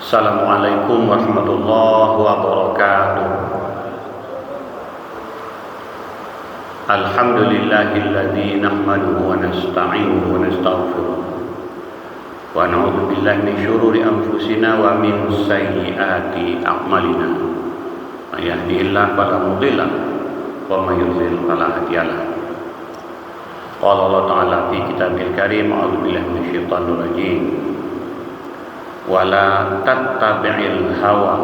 Assalamualaikum warahmatullahi wabarakatuh. Alhamdulillahilladzi nahmaduhu wa nasta'inuhu wa nastaghfiruh wa na'udzu billahi min syururi anfusina wa min sayyiati a'malina. May yahdihillahu fala mudilla wa may yudlil fala hadiyalah. Qala Allah Ta'ala fi kitabil karim, a'udzu billahi minasyaitonir rajim. Wala tattabi'il hawa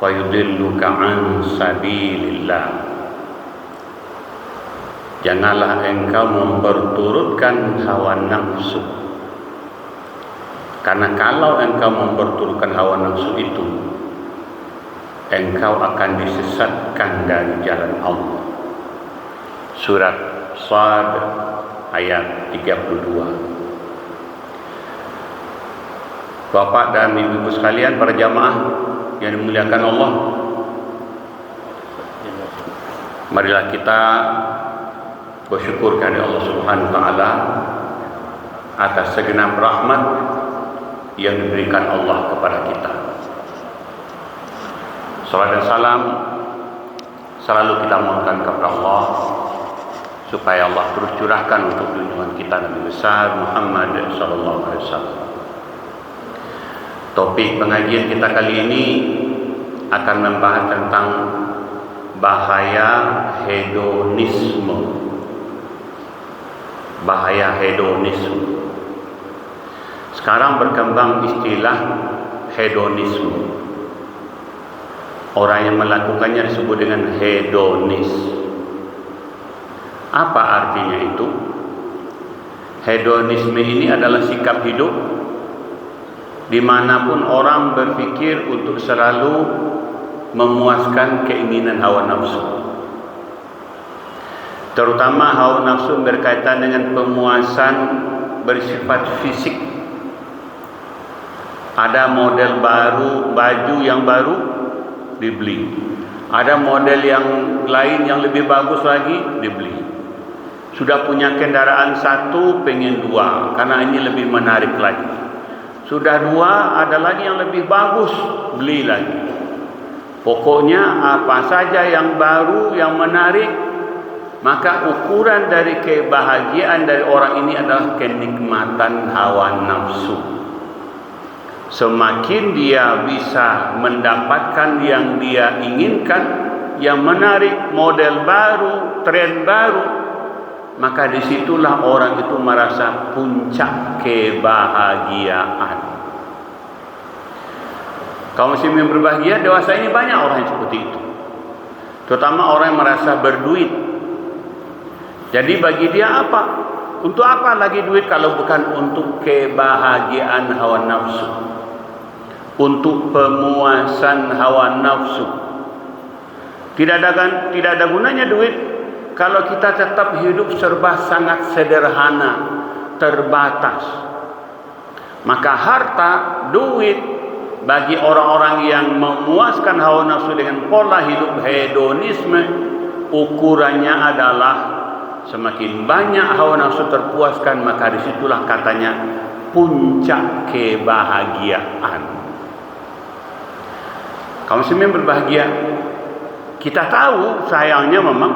wa yudilluka an sabilillah. Janganlah engkau memperturutkan hawa nafsu, karena kalau engkau memperturutkan hawa nafsu itu, engkau akan disesatkan dari jalan Allah. Surat Shad ayat 32. Bapak dan ibu sekalian, para jamaah yang dimuliakan Allah, marilah kita bersyukur kepada Allah Subhanahu wa taala atas segenap rahmat yang diberikan Allah kepada kita. Salam dan salam selalu kita mohonkan kepada Allah supaya Allah terus curahkan untuk junjungan kita Nabi besar Muhammad sallallahu alaihi wasallam. Topik pengajian kita kali ini akan membahas tentang bahaya hedonisme. Bahaya hedonisme. Sekarang berkembang istilah hedonisme. Orang yang melakukannya disebut dengan hedonis. Apa artinya itu? Hedonisme ini adalah sikap hidup dimanapun orang berpikir untuk selalu memuaskan keinginan hawa nafsu. Terutama hawa nafsu berkaitan dengan pemuasan bersifat fisik. Ada model baru, baju yang baru dibeli. Ada model yang lain yang lebih bagus lagi dibeli. Sudah punya kendaraan satu, pengen dua, karena ini lebih menarik lagi. Sudah dua, ada lagi yang lebih bagus, beli lagi. Pokoknya apa saja yang baru, yang menarik, maka ukuran dari kebahagiaan dari orang ini adalah kenikmatan hawa nafsu. Semakin dia bisa mendapatkan yang dia inginkan, yang menarik, model baru, tren baru, maka disitulah orang itu merasa puncak kebahagiaan. Kaum muslimin berbahagia, dewasa ini banyak orang yang seperti itu. Terutama orang yang merasa berduit. Jadi bagi dia apa? Untuk apa lagi duit kalau bukan untuk kebahagiaan hawa nafsu, untuk pemuasan hawa nafsu. Tidak ada gunanya duit kalau kita tetap hidup serba sangat sederhana, terbatas. Maka harta, duit bagi orang-orang yang memuaskan hawa nafsu dengan pola hidup hedonisme, ukurannya adalah semakin banyak hawa nafsu terpuaskan, maka disitulah katanya puncak kebahagiaan. Kaum muslimin berbahagia. Kita tahu sayangnya memang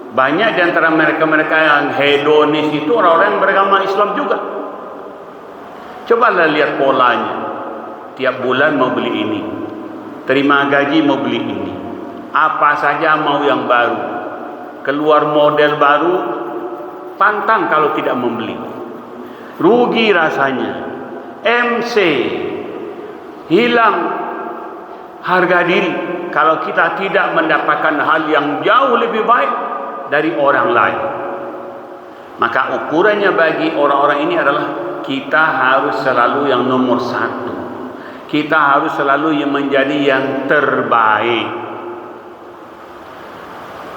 banyak di antara mereka-mereka yang hedonis itu orang-orang yang beragama Islam juga. Cobalah lihat polanya. Tiap bulan mau beli ini, terima gaji mau beli ini, apa saja mau yang baru. Keluar model baru, pantang kalau tidak membeli. Rugi rasanya. MC, hilang harga diri kalau kita tidak mendapatkan hal yang jauh lebih baik dari orang lain. Maka ukurannya bagi orang-orang ini adalah kita harus selalu yang nomor satu. Kita harus selalu yang menjadi yang terbaik.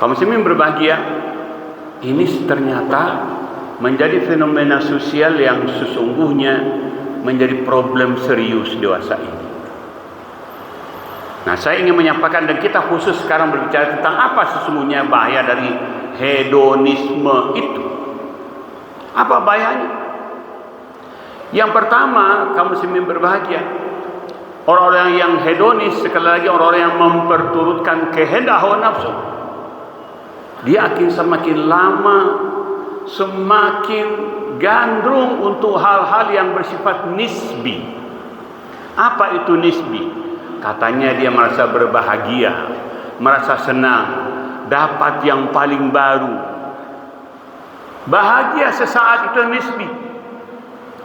Kaum muslimin berbahagia, ini ternyata menjadi fenomena sosial yang sesungguhnya menjadi problem serius dewasa ini. Nah, saya ingin menyampaikan, dan kita khusus sekarang berbicara tentang apa sesungguhnya bahaya dari hedonisme itu. Apa bahayanya? Yang pertama, kaum muslimin berbahagia, Orang-orang yang hedonis, sekali lagi orang-orang yang memperturutkan kehendak hawa nafsu, dia akan semakin lama semakin gandrung untuk hal-hal yang bersifat nisbi. Apa itu nisbi? Katanya dia merasa berbahagia, merasa senang, dapat yang paling baru. Bahagia sesaat itu nisbi.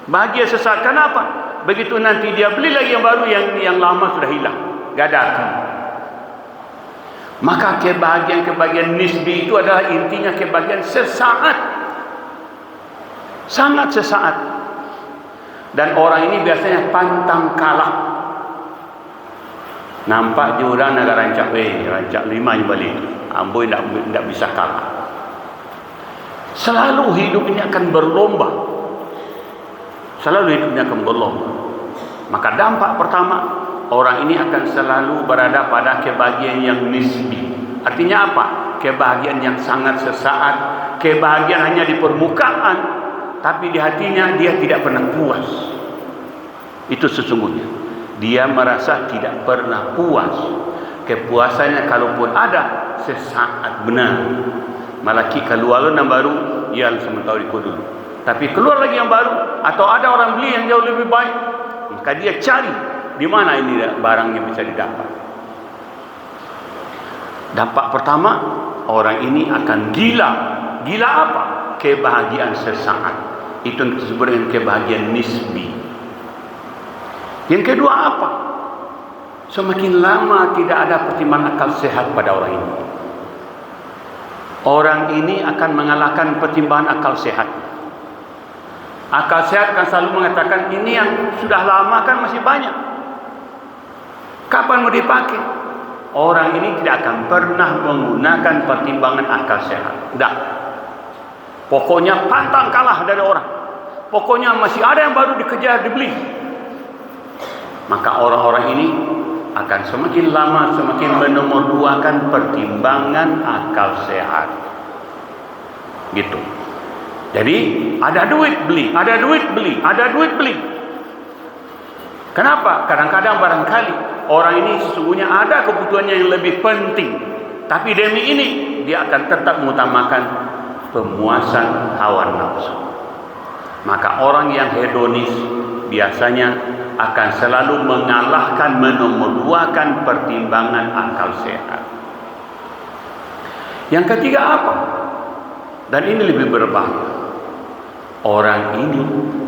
Bahagia sesaat. Kenapa? Begitu nanti dia beli lagi yang baru, yang lama sudah hilang, gak ada arti. Maka kebahagiaan nisbi itu adalah intinya kebahagiaan sesaat, sangat sesaat. Dan orang ini biasanya pantang kalah. Nampak je orang nak rancak rancak 5 je balik, amboi tak bisa kalah. Selalu hidup ini akan berlomba. Selalu hidupnya akan berlomba. Maka dampak pertama, orang ini akan selalu berada pada kebahagiaan yang nisbi. Artinya apa? Kebahagiaan yang sangat sesaat, kebahagiaan hanya di permukaan, tapi di hatinya dia tidak pernah puas. Itu sesungguhnya. Dia merasa tidak pernah puas. Kepuasannya kalaupun ada, sesaat benar. Malaki keluar yang baru, ia sementara ikut dulu. Tapi keluar lagi yang baru, atau ada orang beli yang jauh lebih baik, maka dia cari di mana ini barang yang bisa didapat. Dampak pertama, orang ini akan gila. Gila apa? Kebahagiaan sesaat. Itu yang disebut dengan kebahagiaan nisbi. Yang kedua apa? Semakin lama tidak ada pertimbangan akal sehat pada orang ini. Orang ini akan mengalahkan pertimbangan akal sehat. Akal sehat kan selalu mengatakan ini yang sudah lama kan masih banyak. Kapan mau dipakai? Orang ini tidak akan pernah menggunakan pertimbangan akal sehat. Tidak. Pokoknya pantang kalah dari orang. Pokoknya masih ada yang baru dikejar, dibeli. Maka orang-orang ini akan semakin lama semakin menomorduakan pertimbangan akal sehat. Gitu. Jadi ada duit beli, ada duit beli, ada duit beli. Kenapa? Kadang-kadang barangkali orang ini sesungguhnya ada kebutuhannya yang lebih penting, tapi demi ini dia akan tetap mengutamakan pemuasan hawa nafsu. Maka orang yang hedonis biasanya akan selalu mengalahkan, menomorduakan pertimbangan akal sehat. Yang ketiga apa? Dan ini lebih berbahaya. Orang ini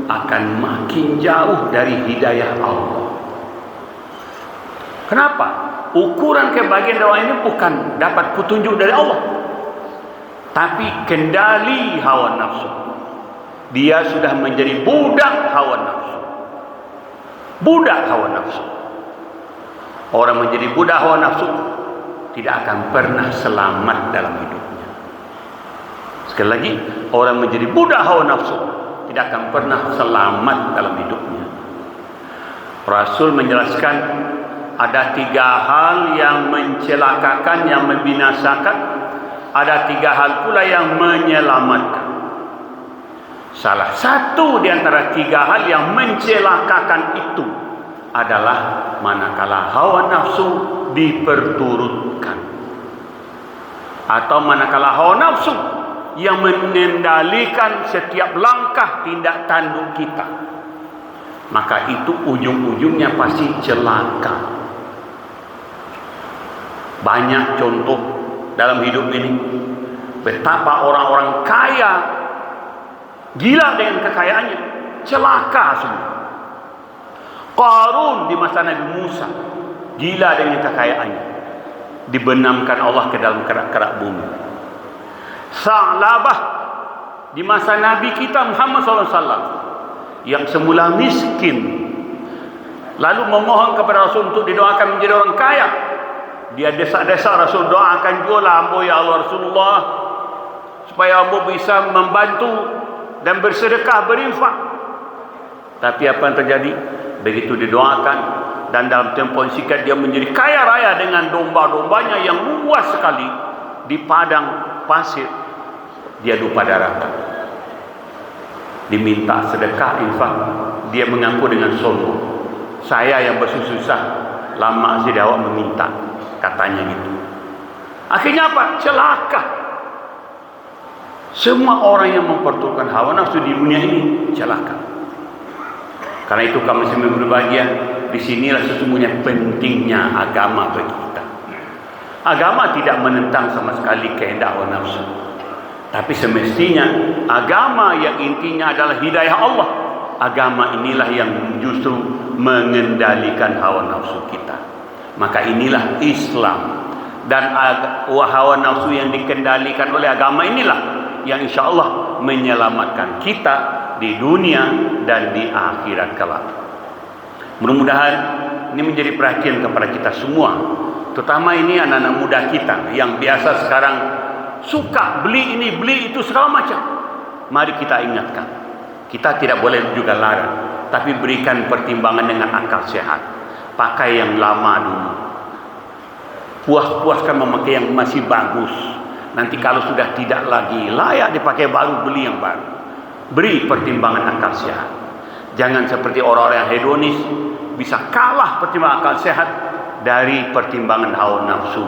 akan makin jauh dari hidayah Allah. Kenapa? Ukuran kebahagiaan orang ini bukan dapat petunjuk dari Allah, tapi kendali hawa nafsu. Dia sudah menjadi budak hawa nafsu. Budak hawa nafsu. Orang menjadi budak hawa nafsu tidak akan pernah selamat dalam hidupnya. Sekali lagi, orang menjadi budak hawa nafsu tidak akan pernah selamat dalam hidupnya. Rasul menjelaskan ada 3 hal yang mencelakakan, yang membinasakan. Ada 3 hal pula yang menyelamatkan. Salah satu di antara 3 hal yang mencelakakan itu adalah manakala hawa nafsu diperturutkan, atau manakala hawa nafsu yang mengendalikan setiap langkah tindak tanduk kita, maka itu ujung-ujungnya pasti celaka. Banyak contoh dalam hidup ini betapa orang-orang kaya gila dengan kekayaannya, celaka semua. Qarun di masa Nabi Musa gila dengan kekayaannya, dibenamkan Allah ke dalam kerak-kerak bumi. Sa'labah di masa Nabi kita Muhammad SAW yang semula miskin, lalu memohon kepada Rasul untuk didoakan menjadi orang kaya. Dia desak-desak Rasul, doakan juga ambo ya Allah Rasulullah, supaya ambo bisa membantu dan bersedekah, berinfak. Tapi apa yang terjadi? Begitu didoakan dan dalam tempoh singkat dia menjadi kaya raya dengan domba-dombanya yang luas sekali di padang pasir. Dia lupa daratan. Diminta sedekah, infak, dia mengaku dengan sombong. Saya yang bersusah lama si awak meminta, katanya gitu. Akhirnya apa? Celaka. Semua orang yang memperturutkan hawa nafsu di dunia ini celaka. Karena itu kami semua berbahagia. Disinilah sesungguhnya pentingnya agama bagi kita. Agama tidak menentang sama sekali kehendak hawa nafsu. Tapi semestinya agama yang intinya adalah hidayah Allah. Agama inilah yang justru mengendalikan hawa nafsu kita. Maka inilah Islam. Dan hawa nafsu yang dikendalikan oleh agama inilah yang insya Allah menyelamatkan kita di dunia dan di akhirat kelak. Mudah-mudahan ini menjadi perhatian kepada kita semua, terutama ini anak-anak muda kita yang biasa sekarang suka beli ini beli itu segala macam. Mari kita ingatkan, kita tidak boleh juga larang, tapi berikan pertimbangan dengan akal sehat. Pakai yang lama dulu, puas-puaskan memakai yang masih bagus. Nanti kalau sudah tidak lagi layak dipakai baru, beli yang baru. Beri pertimbangan akal sehat. Jangan seperti orang-orang yang hedonis, bisa kalah pertimbangan akal sehat dari pertimbangan hawa nafsu.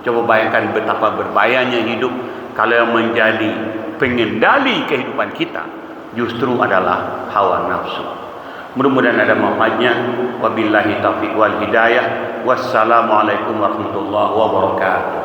Coba bayangkan betapa berbahayanya hidup kalau yang menjadi pengendali kehidupan kita justru adalah hawa nafsu. Mudah-mudahan ada manfaatnya. Wabillahi taufiq wal hidayah. Wassalamualaikum warahmatullahi wabarakatuh.